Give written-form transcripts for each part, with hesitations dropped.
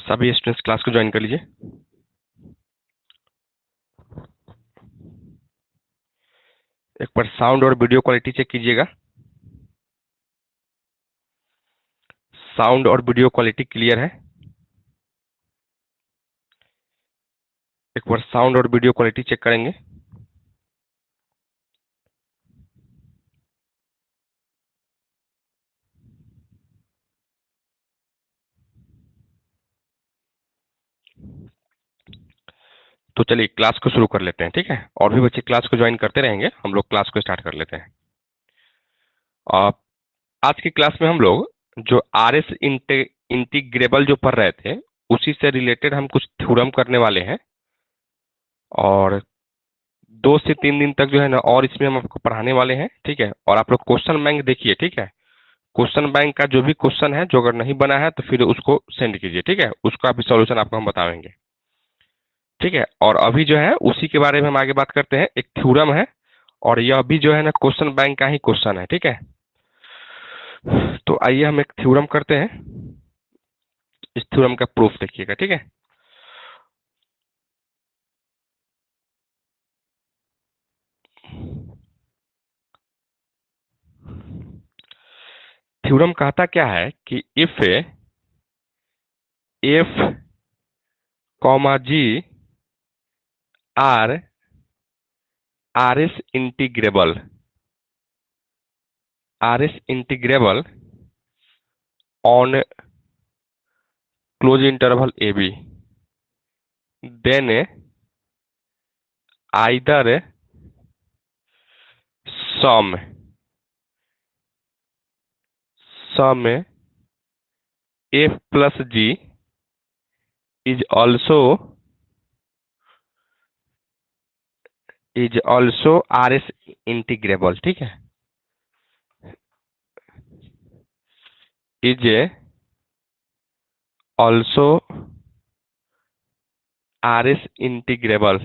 सभी students class को join कर लीजिए। एक बार साउंड और वीडियो क्वालिटी चेक कीजिएगा। साउंड और वीडियो क्वालिटी क्लियर है? एक बार साउंड और वीडियो क्वालिटी चेक करेंगे। तो चलिए क्लास को शुरू कर लेते हैं, ठीक है। और भी बच्चे क्लास को ज्वाइन करते रहेंगे, हम लोग क्लास को स्टार्ट कर लेते हैं। आज की क्लास में हम लोग जो आर एस इंटीग्रेबल जो पढ़ रहे थे उसी से रिलेटेड हम कुछ थ्योरम करने वाले हैं। और 2 से 3 दिन तक जो है ना और इसमें हम आपको पढ़ाने वाले हैं, ठीक है। और आप लोग क्वेश्चन बैंक देखिए, ठीक है। क्वेश्चन बैंक का जो भी क्वेश्चन है, जो अगर नहीं बना है तो फिर उसको सेंड कीजिए, ठीक है। उसका भी सॉल्यूशन आपको हम बताएंगे, ठीक है। और अभी जो है उसी के बारे में हम आगे बात करते हैं। एक थ्योरम है और यह भी जो है ना क्वेश्चन बैंक का ही क्वेश्चन है, ठीक है। तो आइए हम एक थ्योरम करते हैं। इस थ्योरम का प्रूफ देखिएगा, ठीक है। थ्योरम कहता क्या है कि if F comma G are R S integrable on close interval A B, then either sum F plus G is also RS integrable, ठीक है। is also RS integrable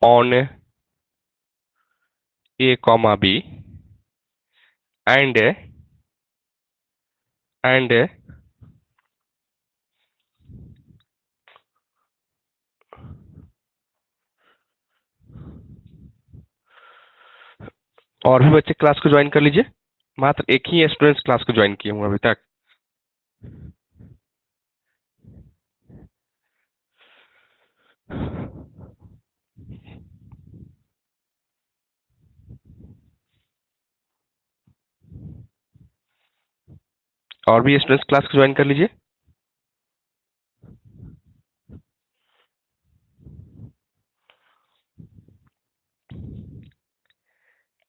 on A comma B and और भी बच्चे class को join कर लीजिए। मात्र एक ही स्टूडेंट्स क्लास को ज्वाइन किए हुए अभी तक। और भी स्टूडेंट्स क्लास को ज्वाइन कर लीजिए।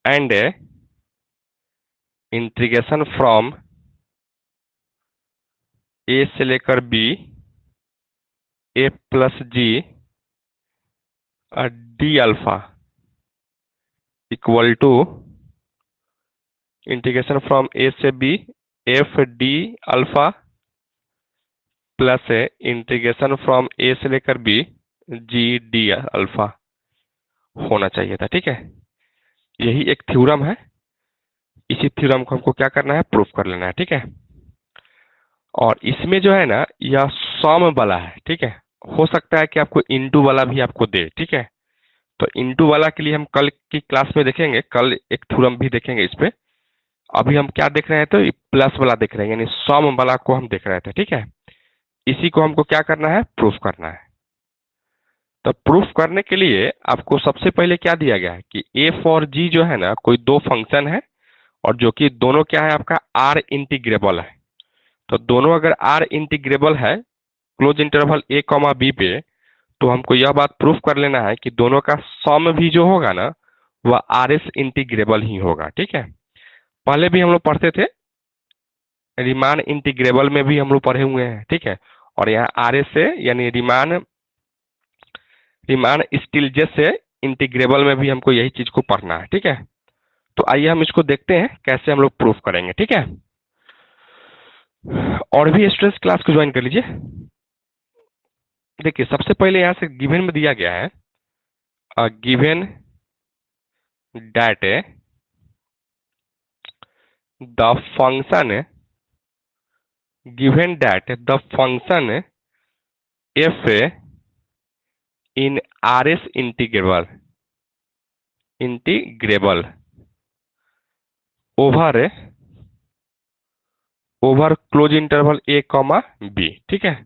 एंड इंटीग्रेशन फ्रॉम ए से लेकर B A plus G D alpha equal to integration from A से B F D alpha plus integration from A से लेकर बी जी डी अल्फा होना चाहिए था, ठीक है। यही एक थ्योरम है। इसी थ्योरम को हमको क्या करना है, प्रूफ कर लेना है, ठीक है। और इसमें जो है ना यह सम वाला है, ठीक है। हो सकता है कि आपको इंटू वाला भी आपको दे, ठीक है। तो इंटू वाला के लिए हम कल की क्लास में देखेंगे, कल एक थ्योरम भी देखेंगे इस पे। अभी हम क्या देख रहे हैं, तो प्लस वाला देख रहे हैं, यानी सम वाला को हम देख रहे थे, ठीक है। इसी को हमको क्या करना है, प्रूफ करना है। तो प्रूफ करने के लिए आपको सबसे पहले क्या दिया गया है कि एफ और जी जो है ना कोई दो फंक्शन है और जो कि दोनों क्या है, आपका आर इंटीग्रेबल है। तो दोनों अगर आर इंटीग्रेबल है close interval A comma B पे, तो हमको यह बात प्रूफ कर लेना है कि दोनों का सम भी जो होगा ना वह आर एस इंटीग्रेबल ही होगा, ठीक है। पहले भी हम लोग पढ़ते थे, रीमान इंटीग्रेबल में भी हम लोग पढ़े हुए हैं, ठीक है। और यहाँ आर एस से यानी रीमान स्टिल्जेस से इंटीग्रेबल में भी हमको यही चीज को पढ़ना है, ठीक है। तो आइए हम इसको देखते हैं कैसे हम लोग प्रूफ करेंगे, ठीक है। और भी स्टूडेंट्स क्लास को ज्वाइन कर लीजिए। देखिए सबसे पहले यहां से गिवन में दिया गया है given that the function given that the function F in R S integrable over close interval A comma B. ठीक है,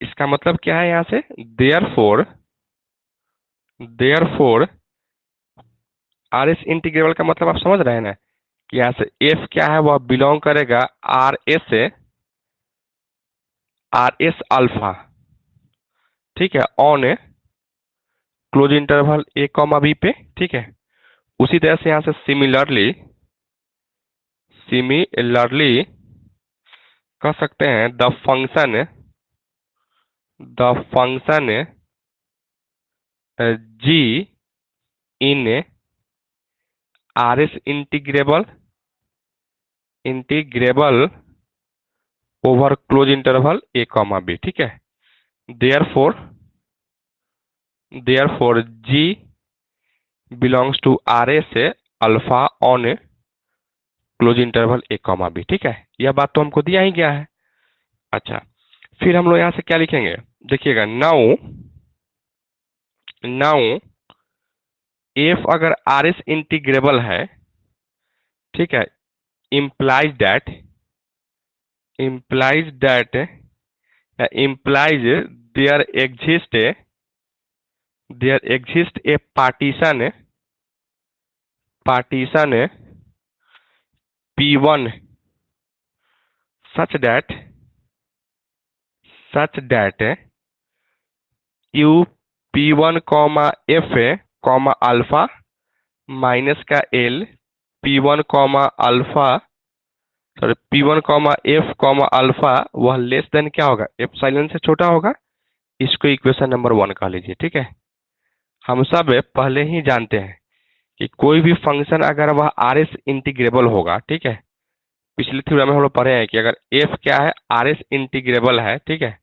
इसका मतलब क्या है यहाँ से, देयरफॉर आर एस इंटीग्रेबल का मतलब आप समझ रहे हैं ना कि यहाँ से एफ क्या है, वह बिलोंग करेगा आर एस अल्फा। ठीक है, on close interval A comma B पे। ठीक है, उसी तरह से यहाँ से सिमिलरली कह सकते हैं the function G in R S integrable over close interval A comma B. ठीक है, therefore G belongs to R S alpha on close interval A comma B. ठीक है, यह बात तो हमको दिया ही गया है। अच्छा, फिर हम लोग यहाँ से क्या लिखेंगे, देखिएगा, नाउ एफ अगर आर एस इंटीग्रेबल है, ठीक है, implies that implies there exists a partition P1 such that u P1 comma F comma alpha minus का L P1 comma alpha sorry P1 comma F comma alpha वह less than क्या होगा, epsilon से छोटा होगा। इसको इक्वेशन नंबर 1 कह लीजिए। ठीक है, हम सब पहले ही जानते हैं कि कोई भी फंक्शन अगर वह आर एस इंटीग्रेबल होगा, ठीक है, पिछले थ्योरम में हम लोग पढ़े हैं कि अगर एफ क्या है, आर एस इंटीग्रेबल है, ठीक है,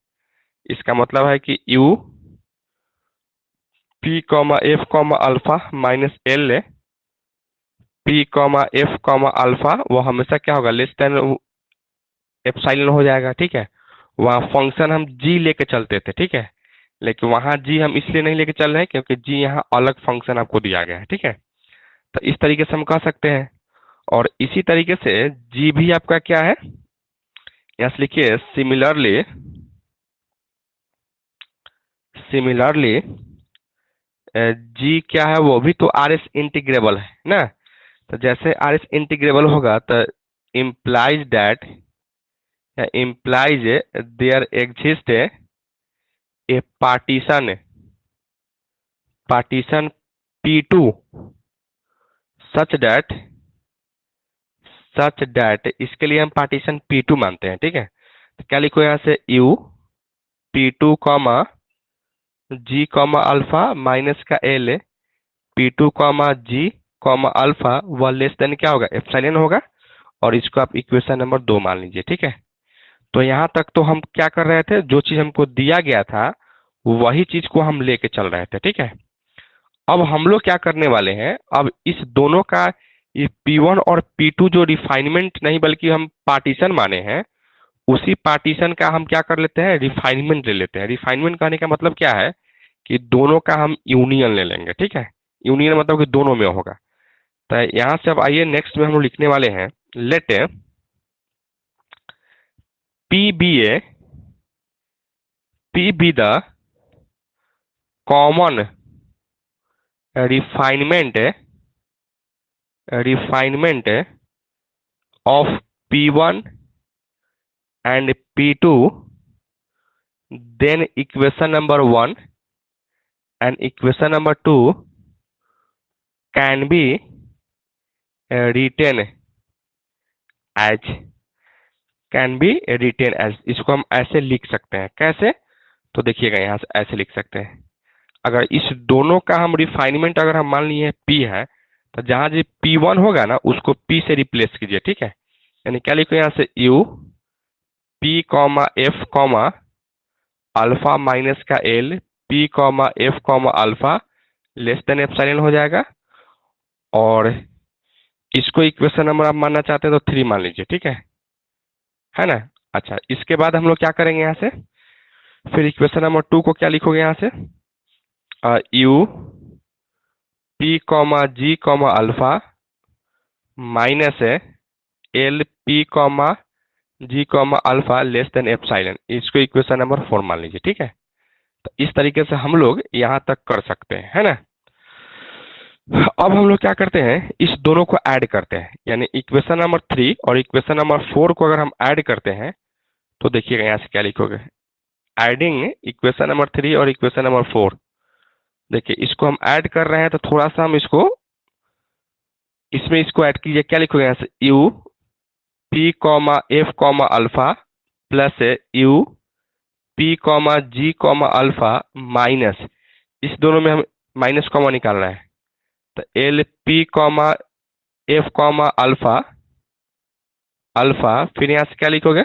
इसका मतलब है कि you P comma F comma alpha minus L P comma F comma alpha वो हमेशा क्या होगा, लेस देन एप्सिलॉन हो जाएगा। ठीक है, वहाँ फंक्शन हम जी लेके चलते थे। ठीक है, लेकिन वहाँ जी हम इसलिए नहीं लेके चल रहे हैं क्योंकि जी यहाँ अलग फंक्शन आपको दिया गया है। ठीक है, तो इस तरीके से हम कह सकते हैं। और इसी तरीके से जी भी आपका क्या है, यहाँ से लिखिए, सिमिलरली जी क्या है, वो भी तो आर एस इंटीग्रेबल है ना। तो जैसे आर एस इंटीग्रेबल होगा तो implies there exist a partition P2 such that इसके लिए हम पार्टीशन P2 मानते हैं। ठीक है, तो क्या लिखो यहाँ से, u P2 comma G comma alpha minus का L P2 comma G comma alpha वह लेस देन क्या होगा, एप्सिलॉन होगा। और इसको आप इक्वेशन नंबर 2 मान लीजिए। ठीक है, तो यहाँ तक तो हम क्या कर रहे थे, जो चीज हमको दिया गया था वही चीज को हम लेके चल रहे थे। ठीक है, अब हम लोग क्या करने वाले हैं, अब इस दोनों का ये P1 और P2 जो रिफाइनमेंट नहीं बल्कि हम पार्टीशन माने हैं, उसी पार्टीशन का हम क्या कर लेते हैं, रिफाइनमेंट ले लेते हैं। रिफाइनमेंट कहने का मतलब क्या है कि दोनों का हम यूनियन ले लेंगे। ठीक है, यूनियन मतलब कि दोनों में होगा। तो यहाँ से अब आइए नेक्स्ट में हम लोग लिखने वाले हैं, late P be the common refinement of P1 and P2, then equation number 1 and equation number 2 can be written as इसको हम ऐसे लिख सकते हैं। कैसे, तो देखिएगा, यहाँ से ऐसे लिख सकते हैं। अगर इस दोनों का हम रिफाइनमेंट अगर हम मान लिए P है, तो जहां जो P1 होगा ना उसको P से रिप्लेस कीजिए। ठीक है, यानी क्या लिखो यहाँ से, U P comma F comma alpha minus का L P comma F comma alpha less than epsilon हो जाएगा। और इसको इक्वेशन नंबर आप मानना चाहते हैं तो 3 मान लीजिए। ठीक है ना, अच्छा, इसके बाद हम लोग क्या करेंगे यहाँ से, फिर इक्वेशन नंबर 2 को क्या लिखोगे यहाँ से, U P comma G comma alpha minus है L P comma G comma alpha less than epsilon, इसको इक्वेशन नंबर 4 मान लीजिए। ठीक है, तो इस तरीके से हम लोग यहाँ तक कर सकते हैं, है ना। अब हम लोग क्या करते हैं, इस दोनों को ऐड करते हैं, यानी इक्वेशन नंबर 3 और इक्वेशन नंबर 4 को अगर हम ऐड करते हैं तो देखिएगा यहाँ से क्या लिखोगे, एडिंग इक्वेशन नंबर 3 और इक्वेशन नंबर 4। देखिए इसको हम ऐड कर रहे हैं तो थोड़ा सा हम इसको, इसमें इसको ऐड कीजिए, क्या लिखोगे यहाँ से, U P comma F comma alpha plus U P comma G comma alpha minus, इस दोनों में हम माइनस कॉमा निकाल रहे हैं, तो L P comma F comma alpha alpha, फिर यहाँ से क्या लिखोगे,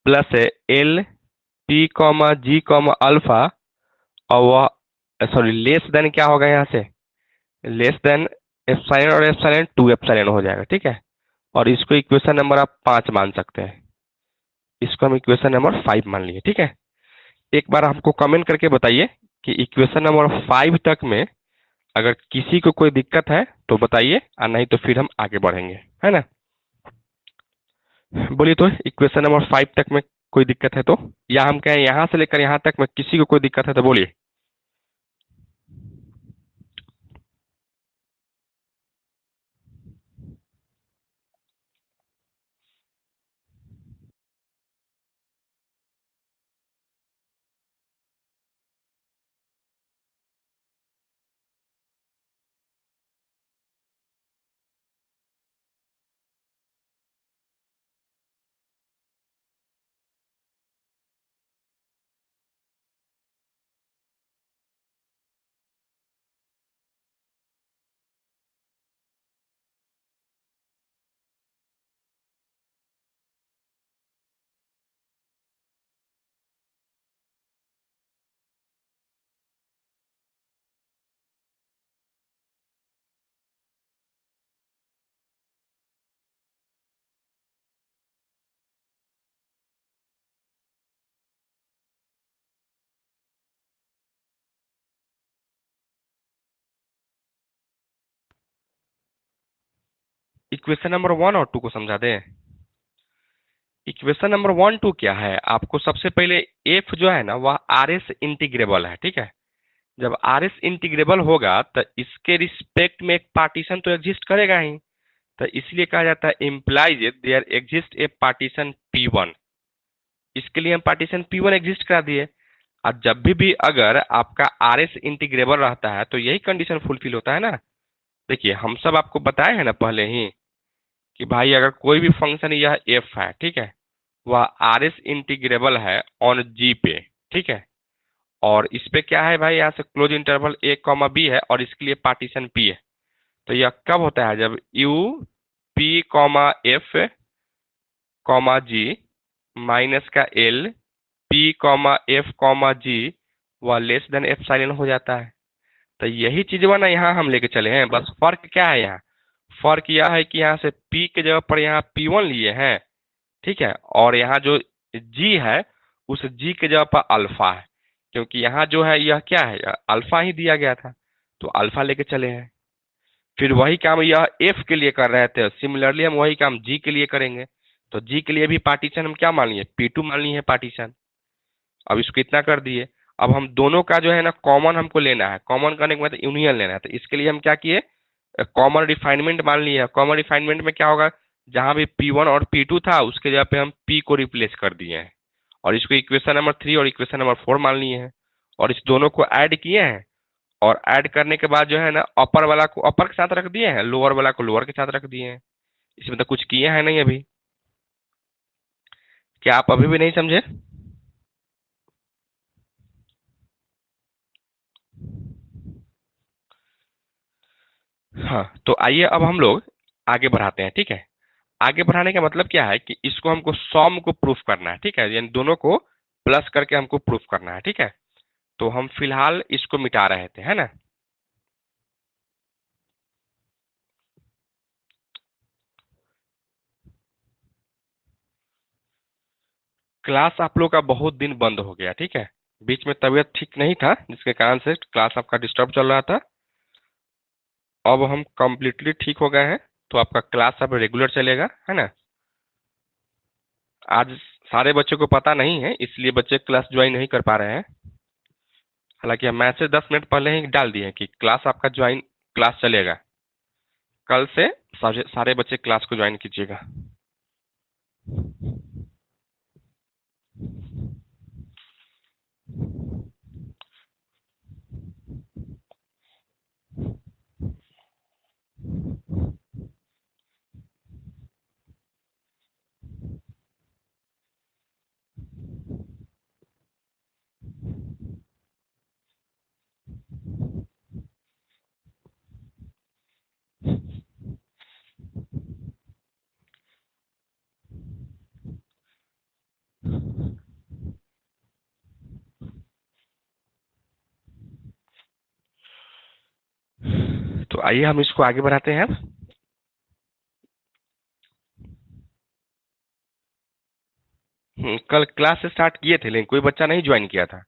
plus L P comma G comma alpha, और वह सॉरी लेस देन क्या होगा यहाँ से, लेस देन एप्सिलॉन, और एप्सिलॉन 2 एप्सिलॉन हो जाएगा। ठीक है, और इसको इक्वेशन नंबर आप 5 मान सकते हैं, इसको हम इक्वेशन नंबर 5 मान लिए। ठीक है, एक बार हमको कमेंट करके बताइए कि इक्वेशन नंबर 5 तक में अगर किसी को कोई दिक्कत है तो बताइए, और नहीं तो फिर हम आगे बढ़ेंगे, है ना। बोलिए तो इक्वेशन नंबर 5 तक में कोई दिक्कत है तो, या हम कहें यहां से लेकर यहां तक में किसी को कोई दिक्कत है तो बोलिए। इक्वेशन नंबर 1 और 2 को समझा दें। इक्वेशन नंबर 1 2 क्या है, आपको सबसे पहले एफ जो है ना वह आर एस इंटीग्रेबल है। ठीक है, जब आर एस इंटीग्रेबल होगा तो इसके रिस्पेक्ट में एक पार्टीशन तो एग्जिस्ट करेगा ही, तो इसलिए कहा जाता है implies there exist a partition P1। इसके लिए हम पार्टीशन P1 एग्जिस्ट करा दिए, और जब भी अगर आपका आर एस इंटीग्रेबल रहता है तो यही कंडीशन फुलफिल होता है ना। देखिए हम सब आपको बताए हैं ना पहले ही कि भाई अगर कोई भी फंक्शन यह एफ है, ठीक है, वह आर एस इंटीग्रेबल है ऑन जी पे। ठीक है, और इस पे क्या है भाई, यहाँ से close interval A comma B है और इसके लिए पार्टीशन पी है। तो यह कब होता है, जब U P comma F comma G minus का L P comma F comma G वह लेस देन एप्सिलॉन हो जाता है। तो यही चीज ना यहाँ हम लेके चले हैं, बस फर्क क्या है यहाँ, फर्क यह है कि यहाँ से पी के जगह पर यहाँ P1 लिए हैं। ठीक है, और यहाँ जो जी है उस जी के जगह पर अल्फा है, क्योंकि यहाँ जो है यह क्या है, अल्फा ही दिया गया था तो अल्फा लेके चले हैं। फिर वही काम यह एफ के लिए कर रहे थे, सिमिलरली हम वही काम जी के लिए करेंगे। तो जी के लिए भी पार्टीशन हम क्या मान लिए, P2 मान लिए है पार्टीशन। अब इसको इतना कर दिए, अब हम दोनों का जो है ना कॉमन हमको लेना है, कॉमन करने के बाद यूनियन लेना है, तो इसके लिए हम क्या किए, कॉमन रिफाइनमेंट मान लिया। कॉमन रिफाइनमेंट में क्या होगा, जहां भी P1 और P2 था उसके जगह पे हम P को रिप्लेस कर दिए हैं, और इसको इक्वेशन नंबर 3 और इक्वेशन नंबर 4 मान लिए हैं, और इस दोनों को ऐड किए हैं। और ऐड करने के बाद जो है ना अपर वाला को अपर के साथ रख दिए हैं, लोअर वाला को लोअर के साथ रख दिए हैं। इसमें तो कुछ किए हैं नहीं अभी, क्या आप अभी भी नहीं समझे। हाँ, तो आइए अब हम लोग आगे बढ़ाते हैं। ठीक है, आगे बढ़ाने का मतलब क्या है कि इसको हमको सॉम को प्रूफ करना है। ठीक है, यानी दोनों को प्लस करके हमको प्रूफ करना है। ठीक है, तो हम फिलहाल इसको मिटा रहे थे, है ना। क्लास आप लोग का बहुत दिन बंद हो गया, ठीक है। बीच में तबीयत ठीक नहीं था जिसके कारण से क्लास आपका डिस्टर्ब चल रहा था। अब हम कंप्लीटली ठीक हो गए हैं, तो आपका क्लास अब रेगुलर चलेगा, है ना। आज सारे बच्चों को पता नहीं है, इसलिए बच्चे क्लास ज्वाइन नहीं कर पा रहे हैं। हालांकि हम मैसेज 10 मिनट पहले ही डाल दिए हैं कि क्लास आपका ज्वाइन, क्लास चलेगा। कल से सारे सारे बच्चे क्लास को ज्वाइन कीजिएगा। तो आइए हम इसको आगे बढ़ाते हैं। कल क्लास स्टार्ट किए थे लेकिन कोई बच्चा नहीं ज्वाइन किया था,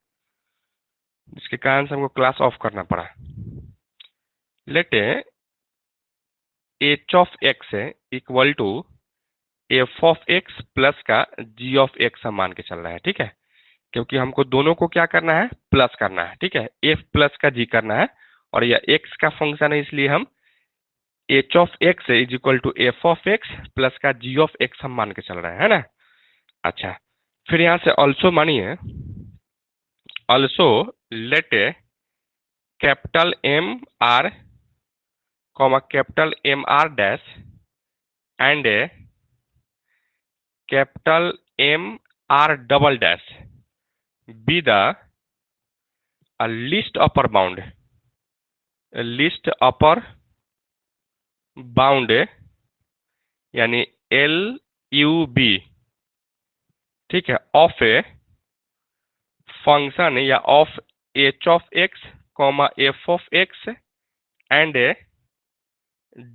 जिसके कारण से हमको क्लास ऑफ करना पड़ा। लेट एच ऑफ एक्स है equal to F of X plus का जी ऑफ एक्स हम मान के चल रहे हैं, ठीक है। क्योंकि हमको दोनों को क्या करना है, प्लस करना है, ठीक है। एफ प्लस का जी करना है, और यह एक्स का फंक्शन है, इसलिए हम H of X is equal to F of X plus का जी ऑफ एक्स हम मान के चल रहे हैं, है ना। अच्छा, फिर यहां से ऑल्सो मानिए, also let capital M R comma capital M R dash and capital M R double dash B the least upper bound, least upper bound यानी एल यू बी, ठीक है, ऑफ ए फंक्शन या of H of X comma F of X and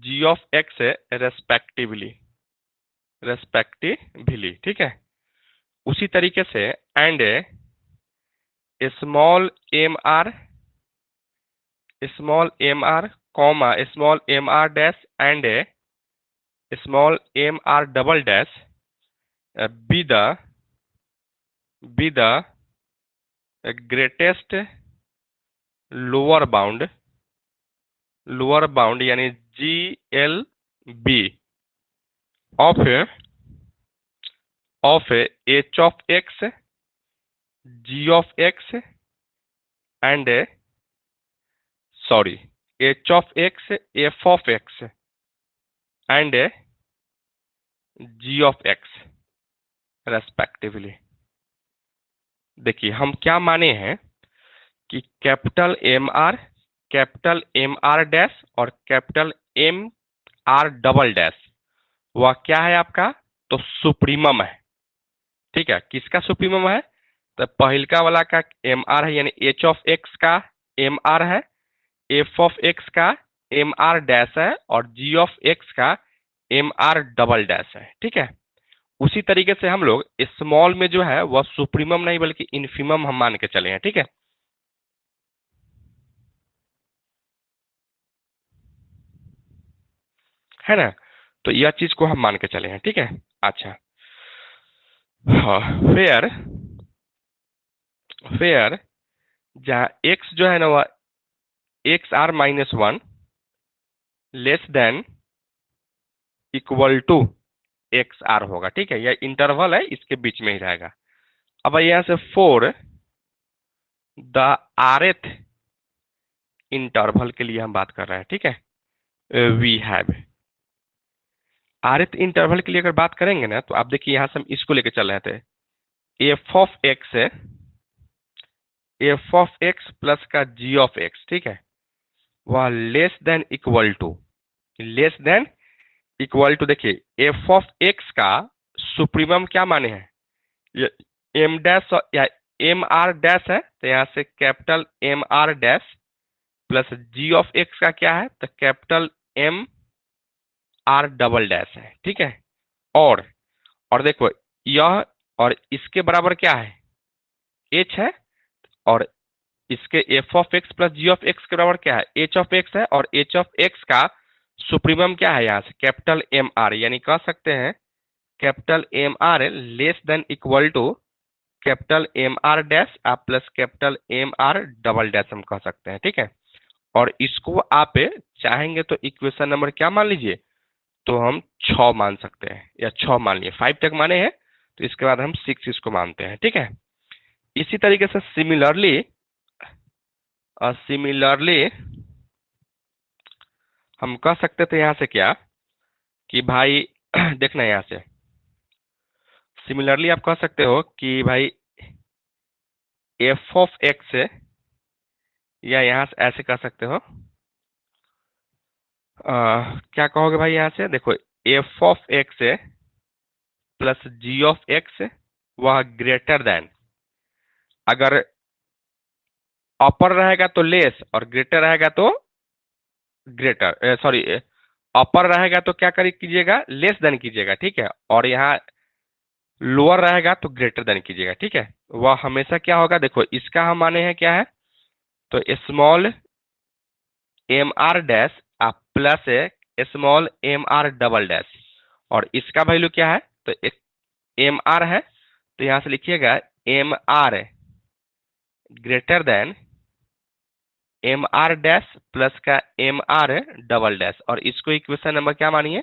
G of X respectively, respectively, ठीक है। उसी तरीके से and small M R comma small M R dash and small M R double dash B the greatest lower bound यानी G L B of H of X G of X and sorry H of X F of X and G of X respectively. देखिए हम क्या माने हैं कि capital M R dash और capital M R double dash वह क्या है आपका, तो सुप्रीमम है, ठीक है। किसका सुप्रीमम है, तो पहलका वाला का एम आर है, यानी एच ऑफ एक्स का एम आर है, एफ ऑफ एक्स का एम आर डैश है, और जी ऑफ एक्स का एम आर डबल डैश है, ठीक है। उसी तरीके से हम लोग स्मॉल में जो है वह सुप्रीमम नहीं बल्कि इन्फीमम हम मान के चले हैं, ठीक है। है ना, तो यह चीज को हम मान के चले हैं, ठीक है। अच्छा, हाँ, फेयर फेयर जहाँ एक्स जो है ना वह X R minus one less than equal to X R होगा, ठीक है। यह इंटरवल है, इसके बीच में ही रहेगा। अब यहां से फोर द आरएथ इंटरवल के लिए हम बात कर रहे हैं, ठीक है। वी हैव आरएथ इंटरवल के लिए अगर बात करेंगे ना, तो आप देखिए यहां से हम इसको लेके चल रहे थे, एफ ऑफ एक्स है, एफ ऑफ एक्स प्लस का जी ऑफ एक्स, ठीक है, वह लेस देन इक्वल टू देखिए एफ ऑफ एक्स का सुप्रीमम क्या माने हैं, एम डैश या एम आर डैश है, तो यहां से capital M R dash plus G of X का क्या है, तो capital M R double dash है, ठीक है। और देखो यह और इसके बराबर क्या है, एच है, और इसके F of X plus G of X के बराबर क्या है, एच ऑफ एक्स है, और एच ऑफ एक्स का सुप्रीमम क्या है यहाँ से, कैपिटल एम आर, यानी कह सकते हैं capital M R less than equal to capital M R dash आप plus capital M R double dash हम कह सकते हैं, ठीक है। और इसको आप चाहेंगे तो इक्वेशन नंबर क्या मान लीजिए, तो हम 6 मान सकते हैं, या 6 मान लिए, 5 तक माने हैं, तो इसके बाद हम 6 इसको मानते हैं, ठीक है। इसी तरीके से सिमिलरली हम कह सकते थे यहाँ से क्या, कि भाई देखना यहाँ से, सिमिलरली आप कह सकते हो कि भाई एफ ऑफ एक्स, या यहाँ से ऐसे कह सकते हो, क्या कहोगे भाई, यहाँ से देखो F of X plus G of X वह ग्रेटर देन, अगर अपर रहेगा तो लेस और ग्रेटर रहेगा तो ग्रेटर, सॉरी, अपर रहेगा तो क्या करी कीजिएगा, लेस देन कीजिएगा, ठीक है, और यहाँ लोअर रहेगा तो ग्रेटर देन कीजिएगा, ठीक है। वह हमेशा क्या होगा, देखो इसका हम माने हैं क्या है, तो स्मॉल एम आर डैश आप plus small M R double dash, और इसका वैल्यू क्या है, तो एम आर है, तो यहां से लिखिएगा M R greater than M R dash plus का एम आर डबल डैश, और इसको इक्वेशन नंबर क्या मानिए,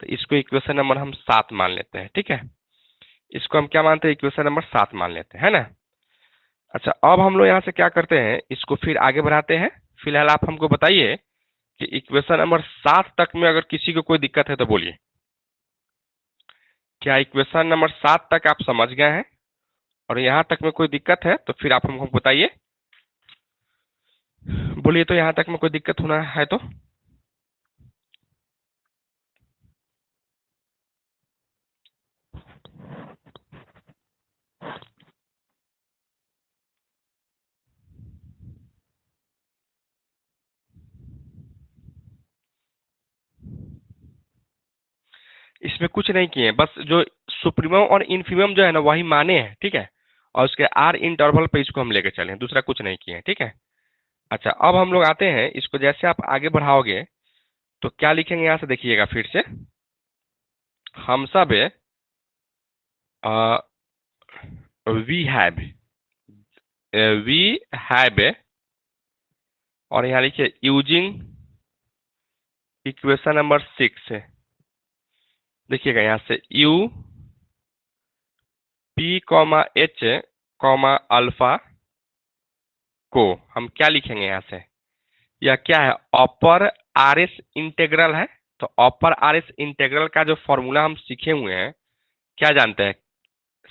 तो इसको इक्वेशन नंबर हम 7 मान लेते हैं, ठीक है। इसको हम क्या मानते हैं, इक्वेशन नंबर 7 मान लेते हैं, है ना। अच्छा, अब हम लोग यहाँ से क्या करते हैं, इसको फिर आगे बढ़ाते हैं। फिलहाल आप हमको बताइए कि इक्वेशन नंबर 7 तक में अगर किसी को कोई दिक्कत है तो बोलिए। क्या इक्वेशन नंबर 7 तक आप समझ गए हैं, और यहाँ तक में कोई दिक्कत है तो फिर आप हमको बताइए, बोलिए तो यहाँ तक में कोई दिक्कत होना है तो। इसमें कुछ नहीं किए, बस जो सुप्रीमम और इन्फीमम जो है ना वही माने हैं, ठीक है, और उसके आर इंटरवल पे इसको हम लेके चले, दूसरा कुछ नहीं किए, ठीक है। अच्छा, अब हम लोग आते हैं, इसको जैसे आप आगे बढ़ाओगे तो क्या लिखेंगे, यहाँ से देखिएगा फिर से, हम सब वी हैव वी हैव और यहाँ लिखिए यूजिंग इक्वेशन नंबर 6, देखिएगा यहाँ से U P comma H comma alpha को हम क्या लिखेंगे, यहाँ से यह क्या है, अपर आर एस इंटेग्रल है। तो अपर आर एस इंटेग्रल का जो फॉर्मूला हम सीखे हुए हैं, क्या जानते हैं,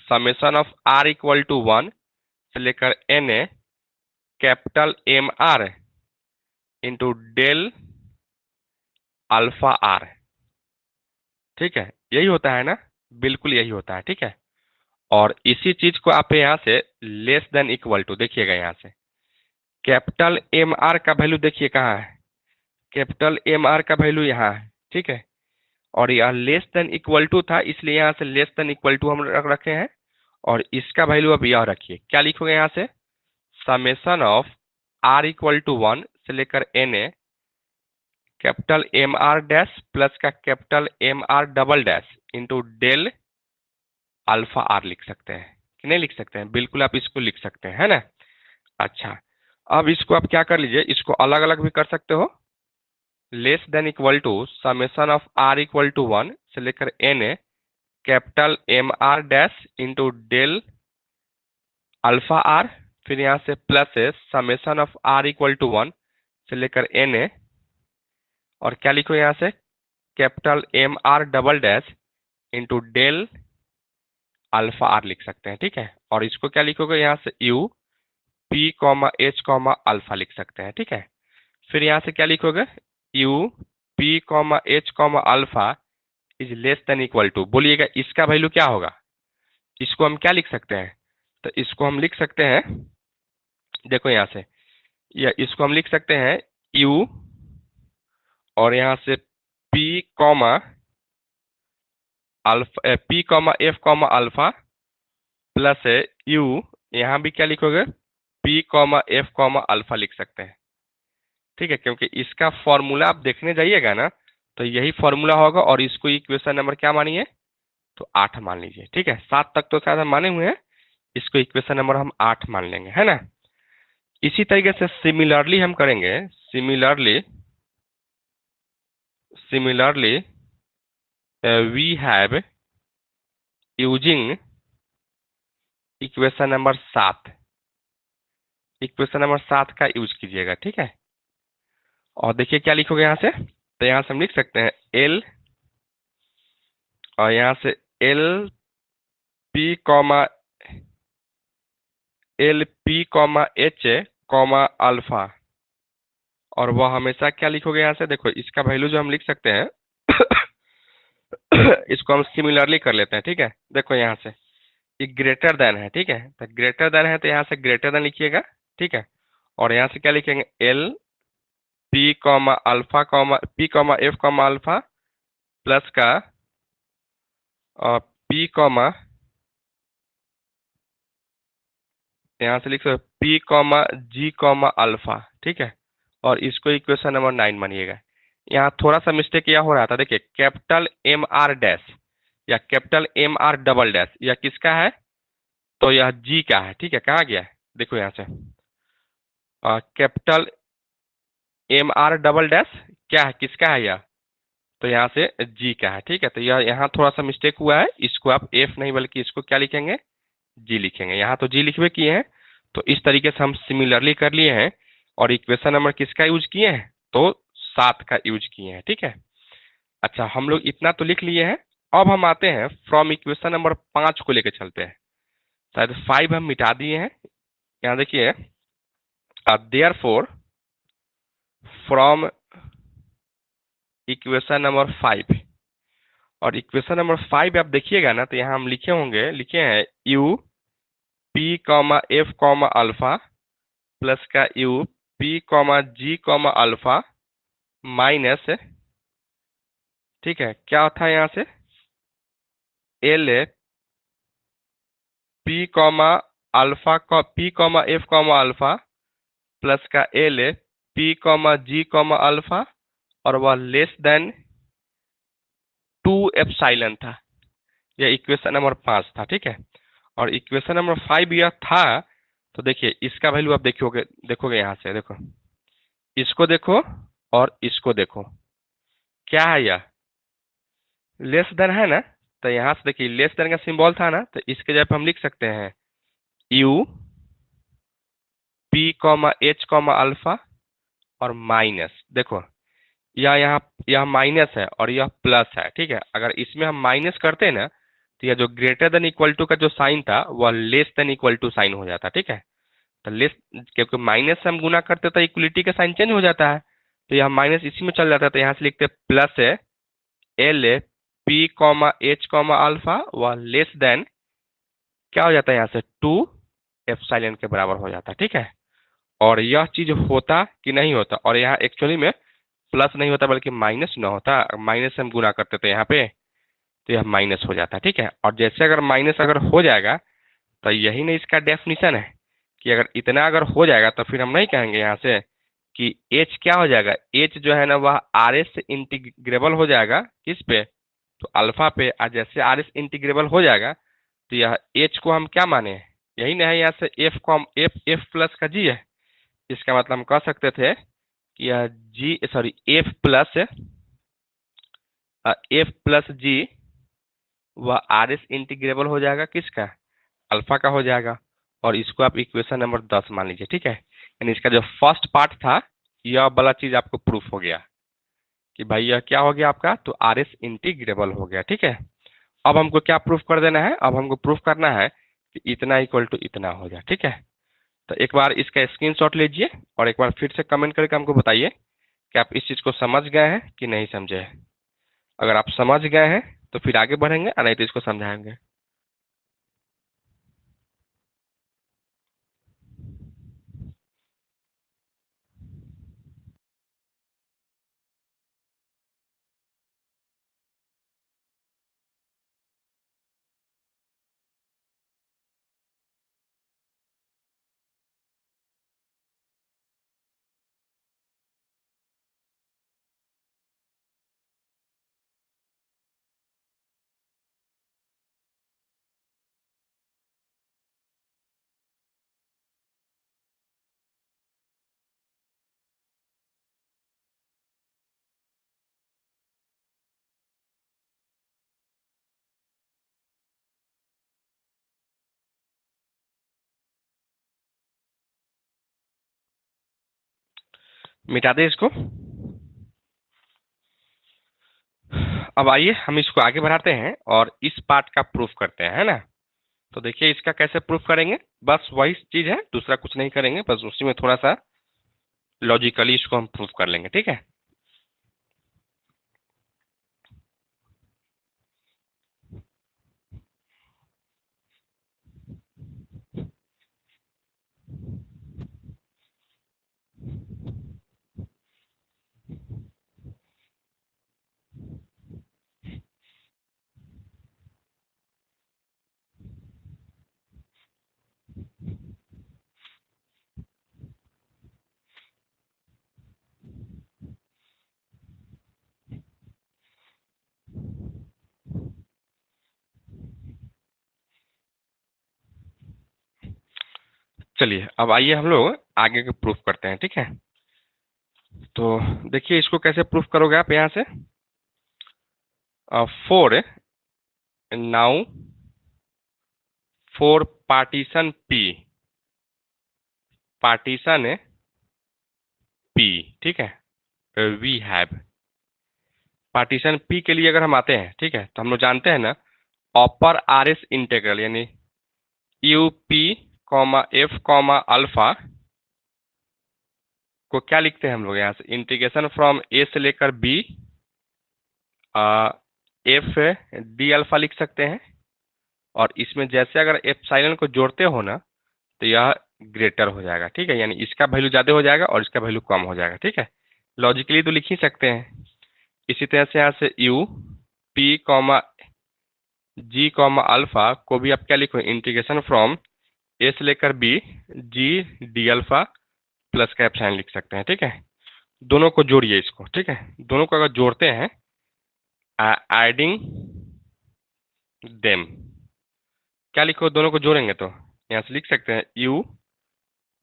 summation of R equal to 1 से लेकर N A capital M R into del alpha R, ठीक है, यही होता है ना, बिल्कुल यही होता है, ठीक है। और इसी चीज को आप यहाँ से लेस देन इक्वल टू, देखिएगा यहाँ से कैपिटल एम आर का वैल्यू देखिए कहाँ है, कैपिटल एम आर का वैल्यू यहाँ है, ठीक है, और यह लेस देन इक्वल टू था, इसलिए यहाँ से लेस देन इक्वल टू हम रख रखे हैं, और इसका वैल्यू अब यह रखिए, क्या लिखोगे यहाँ से, summation of R equal to 1 से लेकर N A capital M R dash plus का capital M R double dash into del alpha R लिख सकते हैं कि नहीं लिख सकते हैं, बिल्कुल आप इसको लिख सकते हैं, है ना। अच्छा, अब इसको आप क्या कर लीजिए, इसको अलग अलग भी कर सकते हो, less than equal to summation of R equal to 1 से लेकर N A capital M R dash into del alpha R, फिर यहाँ से प्लस है summation of R equal to 1 से लेकर एन ए, और क्या लिखो यहाँ से capital M R double dash into del alpha R लिख सकते हैं, ठीक है। और इसको क्या लिखोगे, यहाँ से U P comma H comma alpha लिख सकते हैं, ठीक है। फिर यहाँ से क्या लिखोगे, U P comma H comma alpha is less than equal to, बोलिएगा इसका वैल्यू क्या होगा, इसको हम क्या लिख सकते हैं, तो इसको हम लिख सकते हैं, देखो यहाँ से, या इसको हम लिख सकते हैं यू और यहाँ से P comma alpha, P comma F comma alpha plus you, यहाँ भी क्या लिखोगे, P comma F comma alpha लिख सकते हैं। ठीक है, क्योंकि इसका फॉर्मूला आप देखने जाइएगा ना तो यही फॉर्मूला होगा, और इसको इक्वेशन नंबर क्या मानिए, तो 8 मान लीजिए। ठीक है, 7 तक तो शायद हम माने हुए हैं, इसको इक्वेशन नंबर हम 8 मान लेंगे, है ना। इसी तरीके से सिमिलरली हम करेंगे, similarly similarly we have using equation number 7, equation number 7 का यूज कीजिएगा। ठीक है, और देखिए क्या लिखोगे यहाँ से, तो यहाँ से हम लिख सकते हैं एल, और यहाँ से L P comma L P comma H comma alpha, और वह हमेशा क्या लिखोगे यहाँ से, देखो इसका वैल्यू जो हम लिख सकते हैं इसको हम सिमिलरली कर लेते हैं। ठीक है, देखो यहाँ से ये ग्रेटर देन है। ठीक है, तो ग्रेटर देन है तो यहाँ से ग्रेटर देन लिखिएगा। ठीक है, और यहाँ से क्या लिखेंगे, L P comma alpha comma P comma F comma alpha plus का पी कॉमा, यहाँ से लिख सकते P comma G comma alpha. ठीक है, और इसको इक्वेशन नंबर 9 मानिएगा। यहाँ थोड़ा सा मिस्टेक यह हो रहा था, देखिए कैपिटल एम आर डैश या capital M R double dash, यह किसका है, तो यह जी का है। ठीक है, कहाँ गया है, देखो यहाँ से capital M R double dash क्या है, किसका है यह, तो यहाँ से जी का है। ठीक है, तो यह यहाँ थोड़ा सा मिस्टेक हुआ है, इसको आप एफ नहीं बल्कि इसको क्या लिखेंगे, जी लिखेंगे। यहाँ तो जी लिखवे किए हैं, तो इस तरीके से हम सिमिलरली कर लिए हैं, और इक्वेशन नंबर किसका यूज किए हैं, तो 7 का यूज किए हैं। ठीक है, अच्छा हम लोग इतना तो लिख लिए हैं। अब हम आते हैं फ्रॉम इक्वेशन नंबर 5 को लेकर चलते हैं, शायद 5 हम मिटा दिए हैं। यहाँ देखिए therefore from equation number 5, और इक्वेशन नंबर 5 आप देखिएगा ना तो यहाँ हम लिखे होंगे, लिखे हैं U P comma F comma alpha plus का U P comma G comma alpha minus, ठीक है क्या था यहाँ से, L P comma alpha P comma F comma alpha plus का L P comma G comma alpha, और वह लेस देन 2 एप्सिलॉन था। यह इक्वेशन नंबर 5 था। ठीक है, और इक्वेशन नंबर 5 यह था, तो देखिए इसका वैल्यू आप देखोगे, देखोगे यहाँ से देखो, इसको देखो और इसको देखो, क्या है यह, लेस देन है ना, तो यहाँ से देखिए लेस देन का सिंबल था ना, तो इसके जगह पे हम लिख सकते हैं U P comma H comma alpha और माइनस, देखो यह यहाँ यह माइनस है और यह प्लस है। ठीक है, अगर इसमें हम माइनस करते हैं ना तो यह जो ग्रेटर देन इक्वल टू का जो साइन था वह less than equal to sign हो जाता। ठीक है, तो लेस, क्योंकि माइनस से हम गुना करते तो इक्वलिटी का साइन चेंज हो जाता है, तो यह माइनस इसी में चल जाता है, तो यहाँ से लिखते हैं प्लस है L P comma H comma alpha व लेस देन क्या हो जाता है यहाँ से 2 एप्सिलॉन के बराबर हो जाता है। ठीक है, और यह चीज होता कि नहीं होता, और यहाँ एक्चुअली में प्लस नहीं होता बल्कि माइनस न होता, माइनस से हम गुना करते थे यहाँ पे, तो यह माइनस हो जाता है। ठीक है, और जैसे अगर माइनस अगर हो जाएगा तो यही नहीं इसका डेफिनेशन है कि अगर इतना अगर हो जाएगा तो फिर हम नहीं कहेंगे यहाँ से कि एच क्या हो जाएगा, एच जो है ना वह आर एस से इंटीग्रेबल हो जाएगा किस पे, तो अल्फा पे, और जैसे आर एस इंटीग्रेबल हो जाएगा तो यह एच को हम क्या माने, यही नहीं यहाँ से एफ को हम एफ एफ प्लस का जी है, इसका मतलब हम कह सकते थे कि यह जी सॉरी एफ प्लस जी वह आर एस इंटीग्रेबल हो जाएगा किसका, अल्फा का हो जाएगा, और इसको आप इक्वेशन नंबर 10 मान लीजिए। ठीक है, यानी इसका जो फर्स्ट पार्ट था यह वाला चीज आपको प्रूफ हो गया कि भाई यह क्या हो गया आपका, तो आर एस इंटीग्रेबल हो गया। ठीक है, अब हमको क्या प्रूफ कर देना है, अब हमको प्रूफ करना है कि इतना इक्वल टू इतना हो जाए। ठीक है, तो एक बार इसका स्क्रीनशॉट लीजिए और एक बार फिर से कमेंट करके हमको बताइए कि आप इस चीज को समझ गए हैं कि नहीं समझे हैं। अगर आप समझ गए हैं तो फिर आगे बढ़ेंगे, और नहीं तो इसको समझाएंगे। मिटा दें इसको। अब आइए हम इसको आगे बढ़ाते हैं और इस पार्ट का प्रूफ करते हैं, है ना। तो देखिए इसका कैसे प्रूफ करेंगे, बस वही चीज है, दूसरा कुछ नहीं करेंगे, बस उसी में थोड़ा सा लॉजिकली इसको हम प्रूफ कर लेंगे, ठीक है। चलिए अब आइए हम लोग आगे के प्रूफ करते हैं, ठीक है। तो देखिए इसको कैसे प्रूफ करोगे आप यहाँ से, four now four partition partition P, ठीक है, वी हैव पार्टीशन पी के लिए अगर हम आते हैं, ठीक है, तो हम लोग जानते हैं ना अपर आर एस इंटीग्रल यानी you P comma F comma alpha को क्या लिखते हैं हम लोग यहाँ से, इंटीग्रेशन फ्रॉम ए से लेकर बी एफ डी अल्फा लिख सकते हैं। और इसमें जैसे अगर एप्सिलॉन को जोड़ते हो ना तो यह ग्रेटर हो जाएगा, ठीक है, यानी इसका वैल्यू ज्यादा हो जाएगा और इसका वैल्यू कम हो जाएगा, ठीक है। लॉजिकली तो लिख ही सकते हैं। इसी तरह से यहाँ से U P comma G comma alpha को भी आप क्या लिखो, इंटीग्रेशन फ्रॉम ए से लेकर B G D alpha plus का एप्सिलॉन लिख सकते हैं, ठीक है। दोनों को जोड़िए इसको, ठीक है, दोनों को अगर जोड़ते हैं एडिंग देम, क्या लिखो, दोनों को जोड़ेंगे तो यहाँ से लिख सकते हैं U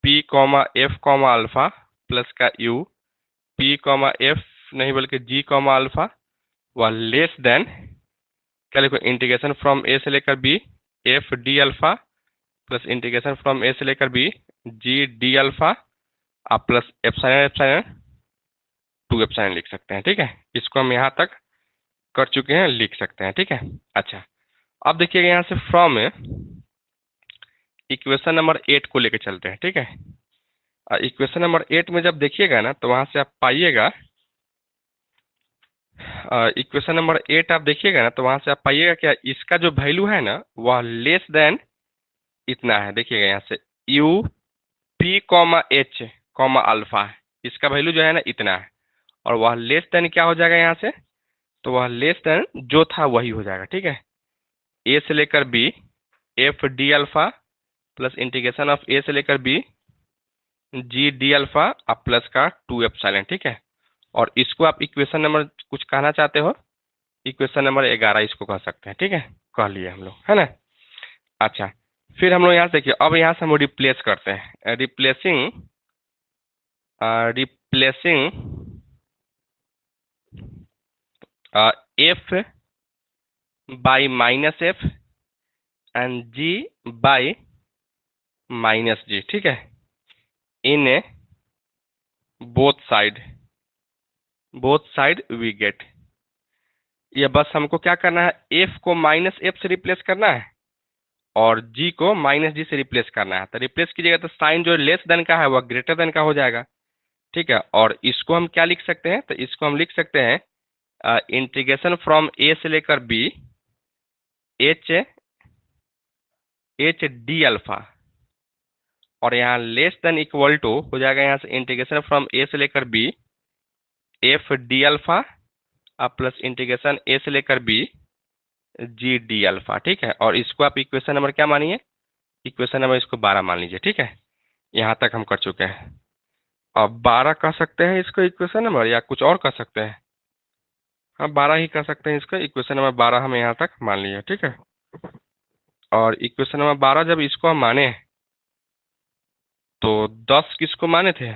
P comma F comma alpha plus का यू पी कॉमा एफ नहीं बल्कि जी कॉमा अल्फा व लेस देन, क्या लिखो, इंटीग्रेशन फ्रॉम ए से लेकर B F D alpha plus integration from A से लेकर बी जी डी अल्फा आप plus epsilon epsilon two epsilon लिख सकते हैं, ठीक है। इसको हम यहाँ तक कर चुके हैं, लिख सकते हैं, ठीक है। अच्छा अब देखिएगा यहाँ से फ्रॉम इक्वेशन नंबर 8 को लेकर चलते हैं, ठीक है। इक्वेशन नंबर 8 में जब देखिएगा ना तो वहां से आप पाइएगा, इक्वेशन नंबर 8 आप देखिएगा ना तो वहां से आप पाइएगा क्या, इसका जो वैल्यू है ना वह लेस देन इतना है, देखिएगा यहाँ से U P comma H comma alpha है, इसका वैल्यू जो है ना इतना है, और वह लेस देन क्या हो जाएगा यहाँ से, तो वह लेस देन जो था वही हो जाएगा, ठीक है। ए से लेकर B F D alpha plus integration of A से लेकर बी जी डी अल्फा अब प्लस का टू एप्सिलॉन, ठीक है। और इसको आप इक्वेशन नंबर कुछ कहना चाहते हो, इक्वेशन नंबर 11 इसको कह सकते हैं, ठीक है, कह लिए हम लोग, है ना। अच्छा फिर हम लोग यहाँ से देखिए, अब यहाँ से हम रिप्लेस करते हैं, replacing F by minus F and G by minus G, ठीक है, in both side we get, ये बस हमको क्या करना है, एफ को माइनस एफ से रिप्लेस करना है और जी को माइनस जी से रिप्लेस करना है। तो रिप्लेस कीजिएगा तो साइन जो लेस देन का है वह ग्रेटर देन का हो जाएगा, ठीक है। और इसको हम क्या लिख सकते हैं, तो इसको हम लिख सकते हैं इंटीग्रेशन फ्रॉम ए से लेकर B H H D alpha, और यहाँ लेस देन इक्वल टू हो जाएगा यहाँ से इंटीग्रेशन फ्रॉम ए से लेकर B F D alpha plus integration A से लेकर बी जी डी अल्फा, ठीक है। और इसको आप इक्वेशन नंबर क्या मानिए, इक्वेशन नंबर इसको 12 मान लीजिए, ठीक है। यहाँ तक हम कर चुके हैं। अब 12 कह सकते हैं इसको इक्वेशन नंबर, या कुछ और कह सकते हैं, हाँ 12 ही कह सकते हैं इसका, इक्वेशन नंबर 12 हम यहाँ तक मान लिए, ठीक है। और इक्वेशन नंबर 12 जब इसको हम माने तो 10 किसको माने थे,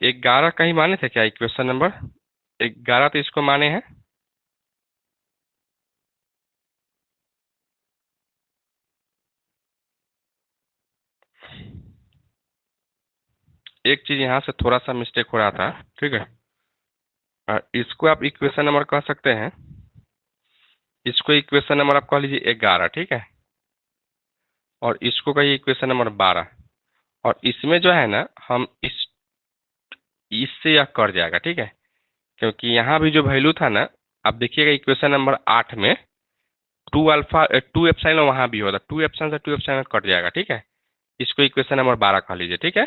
11 का ही माने थे क्या, इक्वेशन नंबर 11 तो इसको माने हैं। एक चीज यहाँ से थोड़ा सा मिस्टेक हो रहा था, ठीक है। इसको आप इक्वेशन नंबर कह सकते हैं, इसको इक्वेशन नंबर आप कह लीजिए 11, ठीक है। और इसको कहिए इक्वेशन नंबर 12। और इसमें जो है ना, हम इससे यह कट जाएगा, ठीक है। क्योंकि यहाँ भी जो वैल्यू था ना, आप देखिएगा इक्वेशन नंबर 8 में 2 एप्सिलॉन वहाँ भी होता, 2 एप्सिलॉन से 2 एप्सिलॉन कट जाएगा, ठीक है। इसको इक्वेशन नंबर 12 कह लीजिए, ठीक है।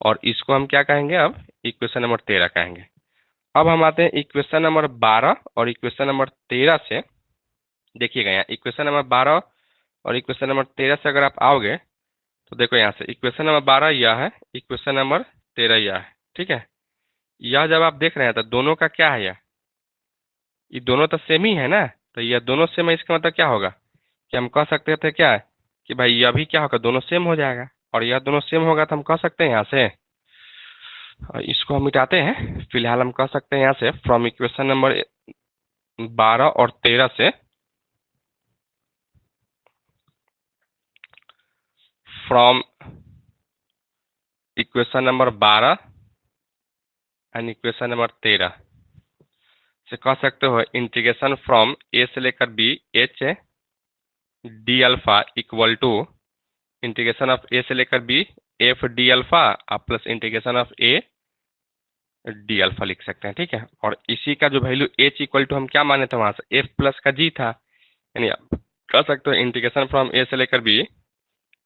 और इसको हम क्या कहेंगे, अब इक्वेशन नंबर 13 कहेंगे। अब हम आते हैं इक्वेशन नंबर 12 और इक्वेशन नंबर 13 से। देखिएगा यहाँ इक्वेशन नंबर 12 और इक्वेशन नंबर 13 से अगर आप आओगे तो देखो यहाँ से इक्वेशन नंबर 12 यह है, इक्वेशन नंबर 13 यह है, ठीक है। यह जब आप देख रहे हैं तो दोनों का क्या है, यह ये दोनों तो सेम ही है ना। तो यह दोनों सेम है, इसका मतलब क्या होगा कि हम कह सकते थे क्या है कि भाई यह भी क्या होगा, दोनों सेम हो जाएगा। और यह दोनों सेम होगा तो हम कह सकते हैं यहाँ से, इसको हम मिटाते हैं फिलहाल। हम कह सकते हैं यहाँ से फ्रॉम इक्वेशन नंबर 12 और 13 से, from equation number 12 and equation number 13 से कह सकते हो इंटीग्रेशन फ्रॉम ए से लेकर B H D alpha equal to integration of A से लेकर B F D alpha plus integration of A D alpha लिख सकते हैं, ठीक है। और इसी का जो वैल्यू एच इक्वल टू हम क्या माने थे वहां से, एफ प्लस का जी था। यानी आप कह सकते हो इंटीग्रेशन फ्रॉम ए से लेकर बी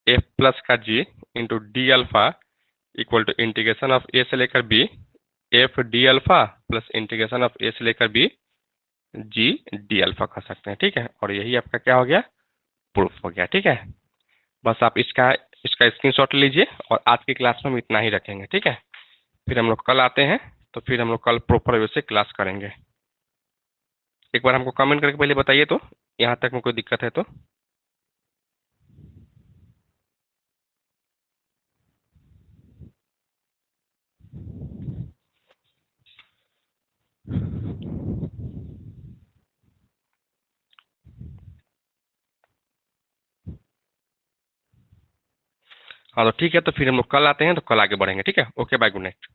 एफ प्लस का G into D alpha equal to integration of A से लेकर B F D alpha plus integration of A से लेकर बी जी डी अल्फा कह सकते हैं, ठीक है। और यही आपका क्या हो गया, प्रूफ हो गया, ठीक है। बस आप इसका इसका स्क्रीनशॉट लीजिए और आज की क्लास में हम इतना ही रखेंगे, ठीक है। फिर हम लोग कल आते हैं, तो फिर हम लोग कल प्रॉपर वे से क्लास करेंगे। एक बार हमको कमेंट करके पहले बताइए तो, यहाँ तक में कोई दिक्कत है तो। हाँ तो ठीक है, तो फिर हम लोग कल आते हैं, तो कल आगे बढ़ेंगे, ठीक है। Okay, bye, good night.